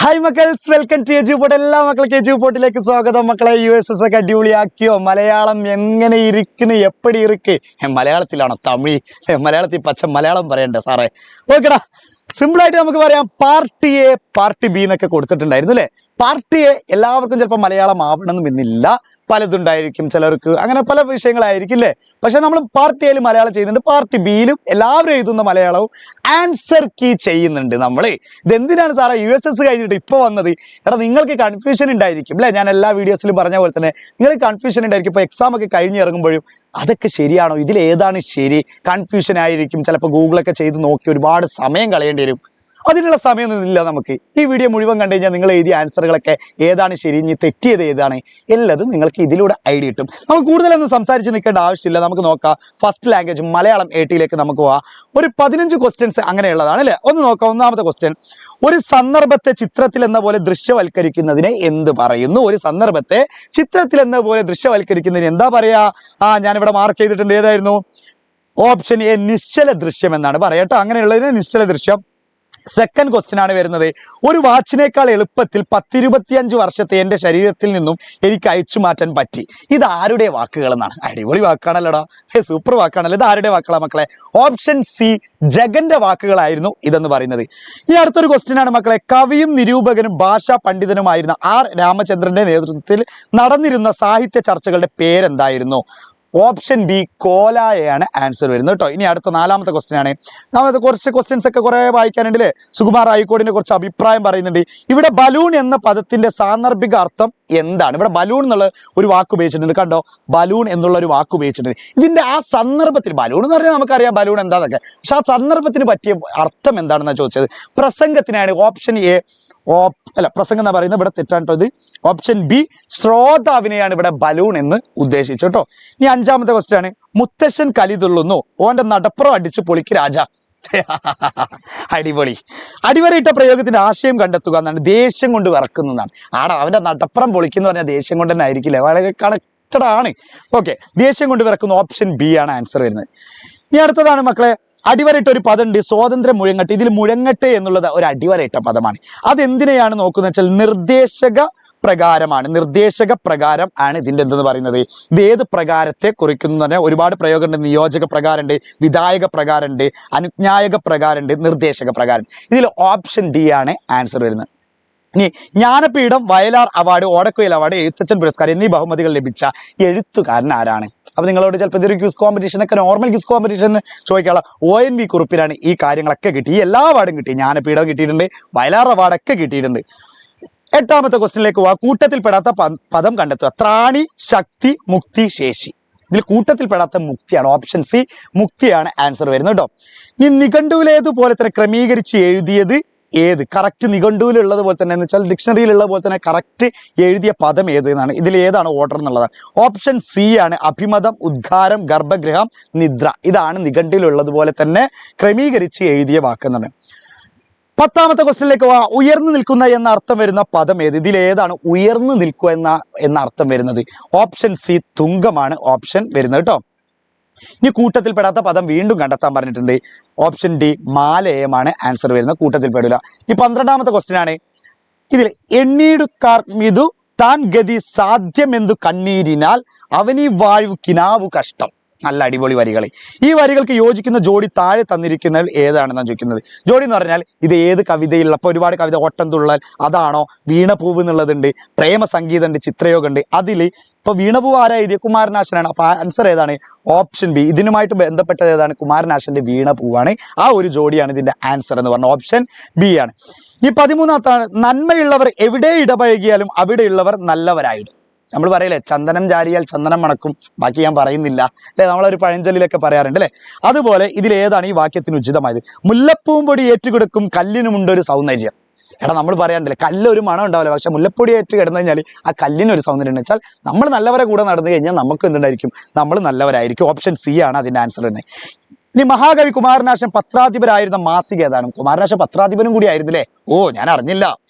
Hi മക്കൾസ്, welcome to Eduport. എല്ലാ മക്കൾക്ക് എജുപോർട്ടിലേക്ക് സ്വാഗതം. മക്കളെ, USS ഒക്കെ അടിപൊളിയാക്കിയോ? മലയാളം എങ്ങനെ ഇരിക്കുന്നു? എപ്പടി ഇருக்கு? മലയാളത്തിലാണോ തമിഴ്? മലയാളത്തിൽ പച്ച മലയാളം പറയണ്ടേ സാറേ? ഓക്കെടാ, സിമ്പിളായിട്ട് നമുക്ക് പറയാം. പാർട്ടി എ, പാർട്ടി ബി എന്നൊക്കെ കൊടുത്തിട്ടുണ്ടായിരുന്നു അല്ലേ? പാർട്ടി എ എല്ലാവർക്കും ചിലപ്പോൾ മലയാളം ആവണമെന്നില്ല, പലതുണ്ടായിരിക്കും, ചിലർക്ക് അങ്ങനെ പല വിഷയങ്ങളായിരിക്കും അല്ലേ? പക്ഷെ നമ്മൾ പാർട്ടി എയിൽ മലയാളം ചെയ്യുന്നുണ്ട്, പാർട്ടി ബിയിലും എല്ലാവരും എഴുതുന്ന മലയാളവും ആൻസർ കീ ചെയ്യുന്നുണ്ട്. നമ്മൾ ഇതെന്തിനാണ് സാറേ USS കഴിഞ്ഞിട്ട് ഇപ്പോൾ വന്നത്? എടാ, നിങ്ങൾക്ക് കൺഫ്യൂഷൻ ഉണ്ടായിരിക്കും അല്ലേ? ഞാൻ എല്ലാ വീഡിയോസിലും പറഞ്ഞ പോലെ തന്നെ നിങ്ങൾക്ക് കൺഫ്യൂഷൻ ഉണ്ടായിരിക്കും. ഇപ്പോൾ എക്സാം ഒക്കെ കഴിഞ്ഞ് ഇറങ്ങുമ്പോഴും അതൊക്കെ ശരിയാണോ, ഇതിൽ ഏതാണ് ശരി, കൺഫ്യൂഷൻ ആയിരിക്കും. ചിലപ്പോൾ ഗൂഗിളൊക്കെ ചെയ്ത് നോക്കി ഒരുപാട് സമയം കളയേണ്ടി വരും. അതിനുള്ള സമയമൊന്നും ഇല്ല നമുക്ക്. ഈ വീഡിയോ മുഴുവൻ കണ്ടു കഴിഞ്ഞാൽ നിങ്ങൾ എഴുതിയ ആൻസറുകളൊക്കെ ഏതാണ് ശരി, ഇനി തെറ്റിയത് ഏതാണ്, എല്ലാതും നിങ്ങൾക്ക് ഇതിലൂടെ ഐഡിയ കിട്ടും. നമുക്ക് കൂടുതലൊന്നും സംസാരിച്ച് നിൽക്കേണ്ട ആവശ്യമില്ല. നമുക്ക് നോക്കാം. ഫസ്റ്റ് ലാംഗ്വേജ് മലയാളം 80ലേക്ക് നമുക്ക് പോവാം. ഒരു 15 ക്വസ്റ്റ്യൻസ് അങ്ങനെയുള്ളതാണ് അല്ലേ? ഒന്ന് നോക്കാം. ഒന്നാമത്തെ ക്വസ്റ്റ്യൻ, ഒരു സന്ദർഭത്തെ ചിത്രത്തിൽ എന്ന പോലെ ദൃശ്യവൽക്കരിക്കുന്നതിനെ എന്ത് പറയുന്നു? ഒരു സന്ദർഭത്തെ ചിത്രത്തിൽ എന്ന പോലെ ദൃശ്യവൽക്കരിക്കുന്നതിന് എന്താ പറയാ? ഞാനിവിടെ മാർക്ക് ചെയ്തിട്ടുണ്ട്. ഏതായിരുന്നു? ഓപ്ഷൻ എ, നിശ്ചല ദൃശ്യം എന്നാണ് പറയാട്ടോ. അങ്ങനെയുള്ളതിന് നിശ്ചല ദൃശ്യം. സെക്കൻഡ് ക്വസ്റ്റ്യൻ ആണ് വരുന്നത്. ഒരു വാച്ചിനേക്കാൾ എളുപ്പത്തിൽ 10-25 വർഷത്തെ എൻ്റെ ശരീരത്തിൽ നിന്നും എനിക്ക് അയച്ചു മാറ്റാൻ പറ്റി. ഇത് ആരുടെ വാക്കുകൾ എന്നാണ്? അടിപൊളി വാക്കാണല്ലോടാ, സൂപ്പർ വാക്കാണല്ലോ. ഇത് ആരുടെ വാക്കുകളാണ് മക്കളെ? ഓപ്ഷൻ സി, ജഗന്റെ വാക്കുകളായിരുന്നു ഇതെന്ന് പറയുന്നത്. ഈ അടുത്തൊരു ക്വസ്റ്റ്യൻ ആണ് മക്കളെ. കവിയും നിരൂപകനും ഭാഷാ പണ്ഡിതനുമായിരുന്ന R രാമചന്ദ്രന്റെ നേതൃത്വത്തിൽ നടന്നിരുന്ന സാഹിത്യ ചർച്ചകളുടെ പേരെന്തായിരുന്നു? ഓപ്ഷൻ ബി, കോലായാണ് ആൻസർ വരുന്നത് കേട്ടോ. ഇനി അടുത്ത നാലാമത്തെ ക്വസ്റ്റ്യൻ ആണ്. കുറച്ച് ക്വസ്റ്റ്യൻസ് ഒക്കെ കുറെ വായിക്കാനുണ്ട് അല്ലേ? സുകുമാർ ആയിക്കോടിനെ കുറച്ച് അഭിപ്രായം പറയുന്നുണ്ട്. ഇവിടെ ബലൂൺ എന്ന പദത്തിന്റെ സാന്ദർഭിക അർത്ഥം എന്താണ്? ഇവിടെ ബലൂൺ എന്നുള്ള ഒരു വാക്ക് ഉപയോഗിച്ചിട്ടുണ്ട്. കണ്ടോ, ബലൂൺ എന്നുള്ള ഒരു വാക്ക് ഉപയോഗിച്ചിട്ടുണ്ട്. ഇതിന്റെ ആ സന്ദർഭത്തിൽ, ബലൂൺ എന്ന് പറഞ്ഞാൽ നമുക്കറിയാം ബലൂൺ എന്താന്നൊക്കെ, പക്ഷെ ആ സന്ദർഭത്തിന് പറ്റിയ അർത്ഥം എന്താണെന്നാണ് ചോദിച്ചത്. പ്രസംഗത്തിനാണ്. ഓപ്ഷൻ എ, പ്രസംഗം എന്നാ പറയുന്നത്, ഇവിടെ തെറ്റാണ് കേട്ടോ. ഇത് ഓപ്ഷൻ ബി, ശ്രോതാവിനെയാണ് ഇവിടെ ബലൂൺ എന്ന് ഉദ്ദേശിച്ചു കേട്ടോ. ഇനി അഞ്ചാമത്തെ ക്വസ്റ്റ്യൻ ആണ്. മുത്തശ്ശൻ കലിതുള്ളുന്നു, ഓന്റെ നടപ്പുറം അടിച്ച് പൊളിക്ക് രാജ. അടിപൊളി. അടിവരയിട്ട പ്രയോഗത്തിന്റെ ആശയം കണ്ടെത്തുക എന്നാണ്. ദേഷ്യം കൊണ്ട് വിറക്കുന്നതാണ്. അവന്റെ നടപ്പുറം പൊളിക്കുന്ന പറഞ്ഞാൽ ദേഷ്യം കൊണ്ട് തന്നെ ആയിരിക്കില്ലേ? വളരെ കണക്റ്റഡ് ആണ്. ഓക്കെ, ദേഷ്യം കൊണ്ട് വിറക്കുന്ന. ഓപ്ഷൻ ബി ആണ് ആൻസർ വരുന്നത്. ഇനി അടുത്തതാണ് മക്കളെ. അടിവരയിട്ട ഒരു പദമുണ്ട്, സ്വാതന്ത്ര്യ മുഴങ്ങട്ട്. ഇതിൽ മുഴങ്ങട്ട് എന്നുള്ളത് ഒരു അടിവരയിട്ട പദമാണ്. അതെന്തിനെയാണ് നോക്കുന്നത് വെച്ചാൽ നിർദ്ദേശക പ്രകാരമാണ്. നിർദ്ദേശക പ്രകാരം ആണ് ഇതിൻ്റെ എന്തെന്ന് പറയുന്നത്. ഇത് ഏത് പ്രകാരത്തെ കുറിക്കുന്നു പറഞ്ഞാൽ ഒരുപാട് പ്രയോഗമുണ്ട്. നിയോജക പ്രകാരമുണ്ട്, വിധായക പ്രകാരമുണ്ട്, അനുജ്ഞായക പ്രകാരമുണ്ട്, നിർദ്ദേശക പ്രകാരം. ഇതിൽ ഓപ്ഷൻ ഡി ആണ് ആൻസർ വരുന്നത്. ഇനി ജ്ഞാനപീഠം, വയലാർ അവാർഡ്, ഓടക്കുഴൽ അവാർഡ്, എഴുത്തച്ഛൻ പുരസ്കാരം എന്നീ ബഹുമതികൾ ലഭിച്ച എഴുത്തുകാരൻ ആരാണ്? അപ്പൊ നിങ്ങളോട് ചിലപ്പോൾ ഇതൊരു ക്വിസ് കോമ്പറ്റീഷൻ ഒക്കെ, നോർമൽ ക്വിസ് കോമ്പറ്റീഷൻ ചോദിക്കാനുള്ള ONV കുറിപ്പിലാണ് ഈ കാര്യങ്ങളൊക്കെ കിട്ടി. ഈ എല്ലാ അവാർഡും കിട്ടി. ജ്ഞാനപീഠം കിട്ടിയിട്ടുണ്ട്, വയലാർ അവാർഡൊക്കെ കിട്ടിയിട്ടുണ്ട്. എട്ടാമത്തെ ക്വസ്റ്റ്യനിലേക്ക് പോവാ. കൂട്ടത്തിൽപ്പെടാത്ത പദം കണ്ടെത്തുക. ത്രാണി, ശക്തി, മുക്തി, ശേഷി. ഇതിൽ കൂട്ടത്തിൽപ്പെടാത്ത മുക്തിയാണ്. ഓപ്ഷൻ സി, മുക്തിയാണ് ആൻസർ വരുന്നത് കേട്ടോ. ഈ നിഘണ്ടുവിലേതുപോലെ തന്നെ ക്രമീകരിച്ച് എഴുതിയത് ഏത്? കറക്റ്റ് നിഘണ്ടുവിലുള്ളത് പോലെ തന്നെ എന്ന് വെച്ചാൽ ഡിക്ഷണറിയിലുള്ള പോലെ തന്നെ കറക്റ്റ് എഴുതിയ പദം ഏത് എന്നാണ്. ഇതിൽ ഏതാണ് ഓർഡർ എന്നുള്ളതാണ്. ഓപ്ഷൻ സി ആണ്. അഭിമതം, ഉദ്ഗാരം, ഗർഭഗൃഹം, നിദ്ര. ഇതാണ് നിഘണ്ടുവിലുള്ളതുപോലെ തന്നെ ക്രമീകരിച്ച് എഴുതിയ വാക്കെന്നാണ്. പത്താമത്തെ ക്വസ്റ്റ്യനിലേക്ക് പോവാ. ഉയർന്നു നിൽക്കുന്ന എന്ന അർത്ഥം വരുന്ന പദം ഏത്? ഇതിൽ ഏതാണ് ഉയർന്നു നിൽക്കുക എന്ന അർത്ഥം വരുന്നത്? ഓപ്ഷൻ സി, തുങ്കമാണ് ഓപ്ഷൻ വരുന്നത് കേട്ടോ. ഇനി കൂട്ടത്തിൽപ്പെടാത്ത പദം വീണ്ടും കണ്ടെത്താൻ പറഞ്ഞിട്ടുണ്ട്. ഓപ്ഷൻ ഡി, മാലയമാണ് ആൻസർ വരുന്നത്. കൂട്ടത്തിൽപ്പെടില്ല. ഈ 12ാമത്തെ ക്വസ്റ്റ്യൻ ആണ്. ഇതിൽ എണ്ണീടുക്കാർ ഇതു താൻ ഗതി സാധ്യമെന്തു കണ്ണീരിനാൽ അവനീ വാഴു കിനാവു കഷ്ടം. നല്ല അടിപൊളി വരികൾ. ഈ വരികൾക്ക് യോജിക്കുന്ന ജോഡി താഴെ തന്നിരിക്കുന്നതിൽ ഏതാണെന്നാണ് ചോദിക്കുന്നത്. ജോഡി എന്ന് പറഞ്ഞാൽ ഇത് ഏത് കവിതയിലുള്ള, അപ്പോൾ ഒരുപാട് കവിത, ഓട്ടംതുള്ളൽ അതാണോ, വീണപൂവ് എന്നുള്ളതുണ്ട്, പ്രേമ സംഗീതമുണ്ട്, ചിത്രയോഗമുണ്ട്. അതിൽ ഇപ്പോൾ വീണപൂവ് ആരാ എഴുതിയ? കുമാരനാശനാണ്. അപ്പോൾ ആൻസർ ഏതാണ്? Option B. ഇതിനുമായിട്ട് ബന്ധപ്പെട്ടത് ഏതാണ്? കുമാരനാശന്റെ വീണപൂവാണ്. ആ ഒരു ജോഡിയാണ് ഇതിന്റെ ആൻസർ എന്ന് പറഞ്ഞ ഓപ്ഷൻ ബി ആണ്. ഈ 13ാമത്താണ്. നന്മയുള്ളവർ എവിടെ ഇടപഴകിയാലും അവിടെയുള്ളവർ നല്ലവരായിടും. നമ്മൾ പറയില്ലേ, ചന്ദനം ജാരിയാൽ ചന്ദനം മണക്കും. ബാക്കി ഞാൻ പറയുന്നില്ല അല്ലെ, നമ്മളൊരു പഴഞ്ചൊല്ലിലൊക്കെ പറയാറുണ്ട് അല്ലെ. അതുപോലെ ഇതിൽ ഏതാണ് ഈ വാക്യത്തിന് ഉചിതമായത്? മുല്ലപ്പൂമ്പൊടി ഏറ്റുകിടക്കും കല്ലിനുമുണ്ടൊരു സൗന്ദര്യം. എടാ, നമ്മൾ പറയാറുണ്ടല്ലേ, കല്ലൊരു മണം ഉണ്ടാവില്ല, പക്ഷെ മുല്ലപ്പൊടി ഏറ്റ് കിടന്നു കഴിഞ്ഞാൽ ആ കല്ലിനൊരു സൗന്ദര്യം എന്ന് വെച്ചാൽ നമ്മൾ നല്ലവരെ കൂടെ നടന്നു കഴിഞ്ഞാൽ നമുക്ക് എന്തുണ്ടായിരിക്കും? നമ്മൾ നല്ലവരായിരിക്കും. ഓപ്ഷൻ സി ആണ് അതിൻ്റെ ആൻസർ തന്നെ. ഇനി മഹാകവി കുമാരനാശൻ പത്രാധിപരായിരുന്ന മാസിക ഏതാണ്? കുമാരനാശൻ പത്രാധിപനും കൂടി ആയിരുന്നില്ലേ? ഞാൻ അറിഞ്ഞില്ല.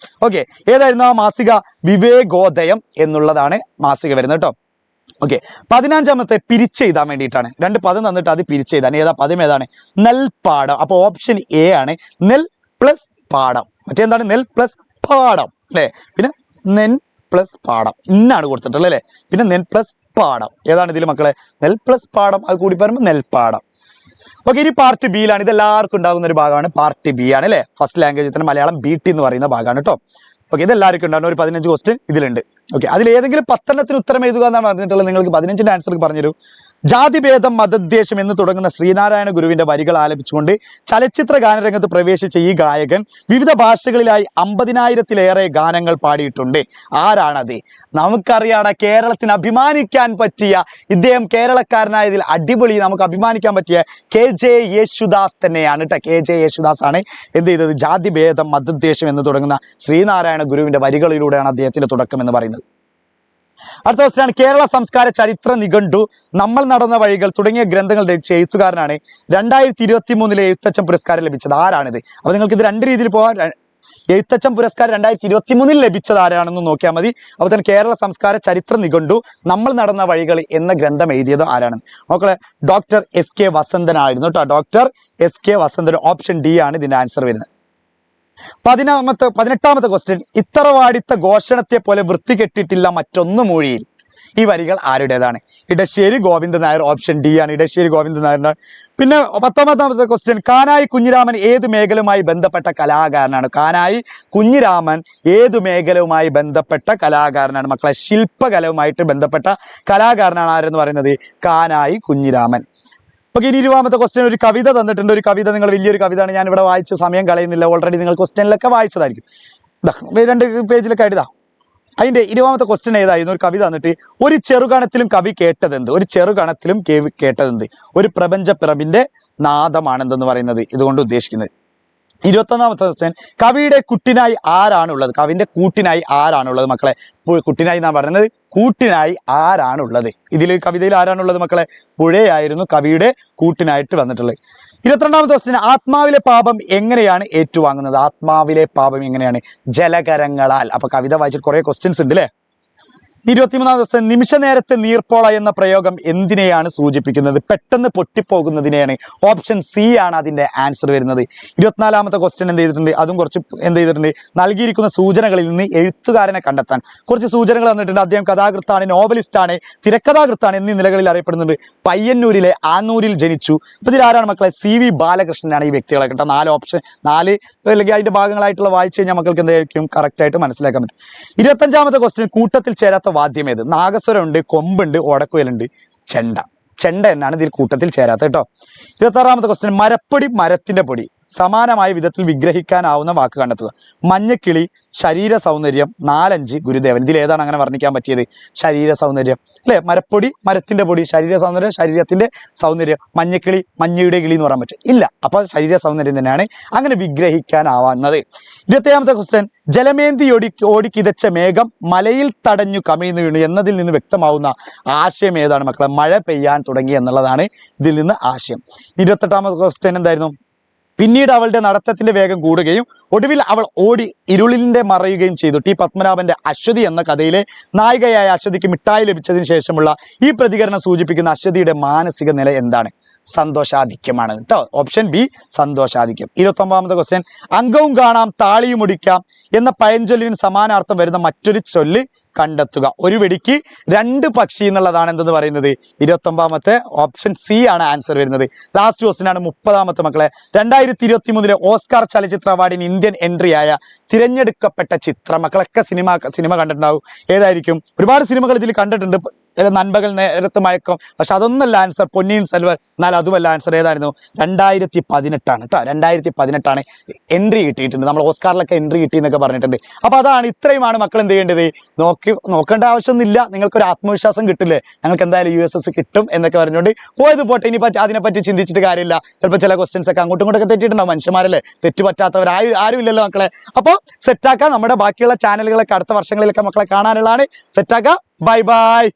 ഓക്കെ, ഏതായിരുന്നു ആ മാസിക? വിവേകോദയം എന്നുള്ളതാണ് മാസിക വരുന്നത് കേട്ടോ. ഓക്കെ, 15ാമത്തെ പിരിച്ചെഴുതാൻ വേണ്ടിയിട്ടാണ്. 2 പദം തന്നിട്ട് അത് പിരിച്ചെഴുതാൻ. ഏതാ പദം? ഏതാണ്? നെൽപ്പാടം. അപ്പോൾ ഓപ്ഷൻ എ ആണ് നെൽ പ്ലസ് പാടം. മറ്റേന്താണ്? നെൽ പ്ലസ് പാടം അല്ലേ. പിന്നെ നെൻ പ്ലസ് പാടം ഇന്നാണ് കൊടുത്തിട്ടുള്ളത് അല്ലേ. പിന്നെ നെൻ പ്ലസ് പാടം ഏതാണ് ഇതിൽ മക്കളെ? നെൽ പ്ലസ് പാടം. അത് കൂടി പറയുമ്പോൾ നെൽപ്പാടം. ഓക്കെ, ഇനി പാർട്ട് ബിയിലാണ്. ഇത് എല്ലാവർക്കും ഉണ്ടാകുന്ന ഒരു ഭാഗമാണ്. പാർട്ട് ബി ആണ് അല്ലേ. ഫസ്റ്റ് ലാംഗ്വേജിൽ തന്നെ മലയാളം BT എന്ന് പറയുന്ന ഭാഗമാണ് കേട്ടോ. ഓക്കെ, ഇത് എല്ലാവർക്കും ഉണ്ടാകുന്ന ഒരു 15 ക്വസ്റ്റ്യൻ ഇതിലുണ്ട്. ഓക്കെ, അതിൽ ഏതെങ്കിലും 10 ഉത്തരം എഴുതുക എന്നാണ് പറഞ്ഞിട്ടുള്ളത്. നിങ്ങൾക്ക് 15ന്റെ ആൻസർ പറഞ്ഞുതരൂ. ജാതിഭേദം മതദ്വേഷം എന്ന് തുടങ്ങുന്ന ശ്രീനാരായണ ഗുരുവിന്റെ വരികൾ ആലപിച്ചുകൊണ്ട് ചലച്ചിത്ര ഗാനരംഗത്ത് പ്രവേശിച്ച ഈ ഗായകൻ വിവിധ ഭാഷകളിലായി 50,000-ലേറെ ഗാനങ്ങൾ പാടിയിട്ടുണ്ട്. ആരാണത്? നമുക്കറിയാം, കേരളത്തിന് അഭിമാനിക്കാൻ പറ്റിയ, ഇദ്ദേഹം കേരളക്കാരനായതിൽ അടിപൊളി നമുക്ക് അഭിമാനിക്കാൻ പറ്റിയ KJ യേശുദാസ് തന്നെയാണ് കേട്ടോ. KJ യേശുദാസ് ആണ് എന്ത് ചെയ്തത്? ജാതിഭേദം മതദ്വേഷം എന്ന് തുടങ്ങുന്ന ശ്രീനാരായണ ഗുരുവിന്റെ വരികളിലൂടെയാണ് അദ്ദേഹത്തിന്റെ തുടക്കം എന്ന് പറയുന്നത്. അടുത്ത ക്വസ്റ്റ്യനാണ്. കേരള സംസ്കാര ചരിത്ര നിഘണ്ടു, നമ്മൾ നടന്ന വഴികൾ തുടങ്ങിയ ഗ്രന്ഥങ്ങൾ രചിച്ച എഴുത്തുകാരനാണ് 2023 എഴുത്തച്ഛൻ പുരസ്കാരം ലഭിച്ചത്. ആരാണിത്? അപ്പൊ നിങ്ങൾക്ക് ഇത് രണ്ട് രീതിയിൽ പോകാം. എഴുത്തച്ഛൻ പുരസ്കാരം 2023 ലഭിച്ചത് ആരാണെന്ന് നോക്കിയാൽ മതി. അപ്പോൾ തന്നെ കേരള സംസ്കാര ചരിത്ര നിഘണ്ടു, നമ്മൾ നടന്ന വഴികൾ എന്ന ഗ്രന്ഥം എഴുതിയത് ആരാണ്? മക്കളെ ഡോക്ടർ SK വസന്തൻ ആയിരുന്നു കേട്ടോ. Doctor SK Vasanthan. Option D ആണ് ഇതിന്റെ ആൻസർ വരുന്നത്. 18ാമത്തെ ക്വസ്റ്റ്യൻ. ഇത്തറവാടിത്ത ഘോഷണത്തെ പോലെ വൃത്തി കെട്ടിട്ടില്ല മറ്റൊന്ന് മൊഴിയിൽ. ഈ വരികൾ ആരുടേതാണ്? ഇടശ്ശേരി ഗോവിന്ദൻ നായർ. ഓപ്ഷൻ D ആണ്, ഇടശ്ശേരി ഗോവിന്ദൻ നായർ. പിന്നെ 19ാമത്തെ ക്വസ്റ്റ്യൻ. കാനായി കുഞ്ഞിരാമൻ ഏത് മേഖലയുമായി ബന്ധപ്പെട്ട കലാകാരനാണ്? കാനായി കുഞ്ഞിരാമൻ ഏത് മേഖലയുമായി ബന്ധപ്പെട്ട കലാകാരനാണ്? മക്കളെ ശില്പകലയുമായിട്ട് ബന്ധപ്പെട്ട കലാകാരനാണ് ആരെന്ന് പറയുന്നത്? കാനായി കുഞ്ഞിരാമൻ. ഓക്കെ, ഇനി 20ാമത്തെ ക്വസ്റ്റ്യൻ. ഒരു കവിത തന്നിട്ടുണ്ട്. ഒരു കവിത, നിങ്ങൾ വലിയൊരു കവിതയാണ്, ഞാൻ ഇവിടെ വായിച്ച് സമയം കളയുന്നില്ല. ഓൾറെഡി നിങ്ങൾ ക്വസ്റ്റ്യനിലൊക്കെ വായിച്ചതായിരിക്കും. 2 പേജിലൊക്കെ ആയിട്ട് അതിന്റെ 20ാമത്തെ ക്വസ്റ്റ്യൻ ഏതായിരുന്നു? ഒരു കവിത തന്നിട്ട് ഒരു ചെറുകണത്തിലും കവി കേട്ടതെന്ത്? ഒരു ചെറുകണത്തിലും കേട്ടതെന്ത്? ഒരു പ്രപഞ്ചപ്പിറവിന്റെ നാദമാണെന്തെന്ന് പറയുന്നത് ഇതുകൊണ്ട് ഉദ്ദേശിക്കുന്നത്. 21ാമത്തെ ക്വസ്റ്റ്യൻ. കവിയുടെ കുട്ടിനായി ആരാണുള്ളത്? കവിന്റെ കൂട്ടിനായി ആരാണുള്ളത് മക്കളെ? കുട്ടിനായി എന്നാണ് പറയുന്നത്. കൂട്ടിനായി ആരാണുള്ളത്? ഇതിൽ കവിതയിൽ ആരാണുള്ളത് മക്കളെ? പുഴയായിരുന്നു കവിയുടെ കൂട്ടിനായിട്ട് വന്നിട്ടുള്ളത്. 22ാമത്തെ ക്വസ്റ്റ്യൻ. ആത്മാവിലെ പാപം എങ്ങനെയാണ് ഏറ്റുവാങ്ങുന്നത്? ആത്മാവിലെ പാപം എങ്ങനെയാണ്? ജലകരങ്ങളാൽ. അപ്പൊ കവിത വായിച്ചിട്ട് കുറെ ക്വസ്റ്റ്യൻസ് ഉണ്ട് അല്ലേ. 23ാം ക്വസ്റ്റ്യൻ. നിമിഷ നേരത്തെ നീർപ്പോള എന്ന പ്രയോഗം എന്തിനെയാണ് സൂചിപ്പിക്കുന്നത്? പെട്ടെന്ന് പൊട്ടിപ്പോകുന്നതിനെയാണ്. ഓപ്ഷൻ C ആണ് അതിന്റെ ആൻസർ വരുന്നത്. 24ാമത്തെ ക്വസ്റ്റ്യൻ എന്ത് ചെയ്തിട്ടുണ്ട്? അതും കുറച്ച് എന്ത് ചെയ്തിട്ടുണ്ട്? നൽകിയിരിക്കുന്ന സൂചനകളിൽ നിന്ന് എഴുത്തുകാരനെ കണ്ടെത്താൻ കുറച്ച് സൂചനകൾ തന്നിട്ടുണ്ട്. അദ്ദേഹം കഥാകൃത്താണ്, നോവലിസ്റ്റാണ്, തിരക്കഥാകൃത്താണ് എന്നീ നിലകളിൽ അറിയപ്പെടുന്നുണ്ട്. പയ്യന്നൂരിലെ ആന്നൂരിൽ ജനിച്ചു. അപ്പൊ ഇതിൽ ആരാണ് മക്കളെ? CV ബാലകൃഷ്ണനാണ് ഈ വ്യക്തികളെ കേട്ടോ. 4 ഓപ്ഷൻ, 4 അല്ലെങ്കിൽ അതിന്റെ ഭാഗങ്ങളായിട്ടുള്ള വായിച്ചു കഴിഞ്ഞാൽ മക്കൾക്ക് എന്തായിരിക്കും കറക്റ്റ് ആയിട്ട് മനസ്സിലാക്കാൻ പറ്റും. 25ാമത്തെ ക്വസ്റ്റ്യൻ. കൂട്ടത്തിൽ ചേരാത്ത വാദ്യം ഏത്? നാഗസ്വരമുണ്ട്, കൊമ്പുണ്ട്, ഓടക്കുയലുണ്ട്, ചെണ്ട. ചെണ്ട എന്നാണ് ഇതിൽ കൂട്ടത്തിൽ ചേരാത്ത കേട്ടോ. 26ാമത്തെ ക്വസ്റ്റ്യൻ. മരപ്പൊടി, മരത്തിന്റെ പൊടി സമാനമായ വിധത്തിൽ വിഗ്രഹിക്കാനാവുന്ന വാക്ക് കണ്ടെത്തുക. മഞ്ഞക്കിളി, ശരീര സൗന്ദര്യം, 4-5 ഗുരുദേവൻ. ഇതിൽ ഏതാണ് അങ്ങനെ വർണ്ണിക്കാൻ പറ്റിയത്? ശരീര സൗന്ദര്യം അല്ലെ. മരപ്പൊടി, മരത്തിന്റെ പൊടി, ശരീര സൗന്ദര്യം, ശരീരത്തിന്റെ സൗന്ദര്യം. മഞ്ഞക്കിളി, മഞ്ഞയുടെ കിളി എന്ന് പറയാൻ പറ്റും? ഇല്ല. അപ്പൊ ശരീര സൗന്ദര്യം തന്നെയാണ് അങ്ങനെ വിഗ്രഹിക്കാനാവുന്നത്. 27ാമത്തെ ക്വസ്റ്റ്യൻ. ജലമേന്തി ഓടിക്കിതച്ച മേഘം മലയിൽ തടഞ്ഞു കമിഴ്ന്നു വീണു എന്നതിൽ നിന്ന് വ്യക്തമാവുന്ന ആശയം ഏതാണ് മക്കളെ? മഴ പെയ്യാൻ തുടങ്ങി എന്നുള്ളതാണ് ഇതിൽ നിന്ന് ആശയം. 28ാമത്തെ ക്വസ്റ്റ്യൻ എന്തായിരുന്നു? പിന്നീട് അവളുടെ നടത്തത്തിന്റെ വേഗം കൂടുകയും ഒടുവിൽ അവൾ ഓടി ഇരുളിന്റെ മറയുകയും ചെയ്തു. T പത്മനാഭന്റെ അശ്വതി എന്ന കഥയിലെ നായികയായ അശ്വതിക്ക് മിഠായി ലഭിച്ചതിന് ശേഷമുള്ള ഈ പ്രതികരണം സൂചിപ്പിക്കുന്ന അശ്വതിയുടെ മാനസിക നില എന്താണ്? സന്തോഷാധിക്യമാണ് കേട്ടോ. Option B സന്തോഷാധിക്യം. 29ാമത്തെ ക്വസ്റ്റ്യൻ. അംഗവും കാണാം താളിയും ഒടിക്കാം എന്ന പഴഞ്ചൊല്ലിന് സമാനാർത്ഥം വരുന്ന മറ്റൊരു ചൊല്ല് കണ്ടെത്തുക. ഒരു വെടിക്ക് 2 പക്ഷി എന്നുള്ളതാണ് എന്തെന്ന് പറയുന്നത്? 29ാമത്തെ ഓപ്ഷൻ C ആണ് ആൻസർ വരുന്നത്. ലാസ്റ്റ് ക്വസ്റ്റ്യൻ ആണ് 30ാമത്തെ മക്കളെ. 2023 ഓസ്കാർ ചലച്ചിത്ര അവാർഡിന് ഇന്ത്യൻ എൻട്രി ആയ തിരഞ്ഞെടുക്കപ്പെട്ട ചിത്രം. മക്കളൊക്കെ സിനിമ കണ്ടിട്ടുണ്ടാവും. ഏതായിരിക്കും? ഒരുപാട് സിനിമകൾ ഇതിൽ കണ്ടിട്ടുണ്ട്. നൻപകൽ നേരത്ത് മയക്കം, പക്ഷെ അതൊന്നല്ല ആൻസർ. പൊന്നിയിൻ സെൽവൻ. എന്നാൽ അതുമല്ല ആൻസർ. ഏതായിരുന്നു? 2018 കേട്ടോ. 2018 എൻട്രി കിട്ടിയിട്ടുണ്ട്. നമ്മൾ ഓസ്കാറിലൊക്കെ എൻട്രി കിട്ടി എന്നൊക്കെ പറഞ്ഞിട്ടുണ്ട്. അപ്പൊ അതാണ്, ഇത്രയുമാണ് മക്കൾ എന്ത് ചെയ്യേണ്ടത്? നോക്കേണ്ട ആവശ്യമൊന്നുമില്ല. നിങ്ങൾക്കൊരു ആത്മവിശ്വാസം കിട്ടില്ലേ? ഞങ്ങൾക്ക് എന്തായാലും USS കിട്ടും എന്നൊക്കെ പറഞ്ഞുകൊണ്ട് പോയത് പോട്ടെ. ഇനി അതിനെപ്പറ്റി ചിന്തിച്ചിട്ട് കാര്യമില്ല. ചിലപ്പോൾ ചില ക്വസ്റ്റ്യൻസ് ഒക്കെ അങ്ങോട്ടും ഇങ്ങോട്ടൊക്കെ തെറ്റിയിട്ടുണ്ടാവും. മനുഷ്യന്മാരല്ലേ, തെറ്റ് പറ്റാത്തവർ ആരും ഇല്ലല്ലോ മക്കളെ. അപ്പോൾ സെറ്റാക്കാം. നമ്മുടെ ബാക്കിയുള്ള ചാനലുകളൊക്കെ അടുത്ത വർഷങ്ങളിലൊക്കെ മക്കളെ കാണാനുള്ളതാണ്. സെറ്റാക്കാം. Bye by.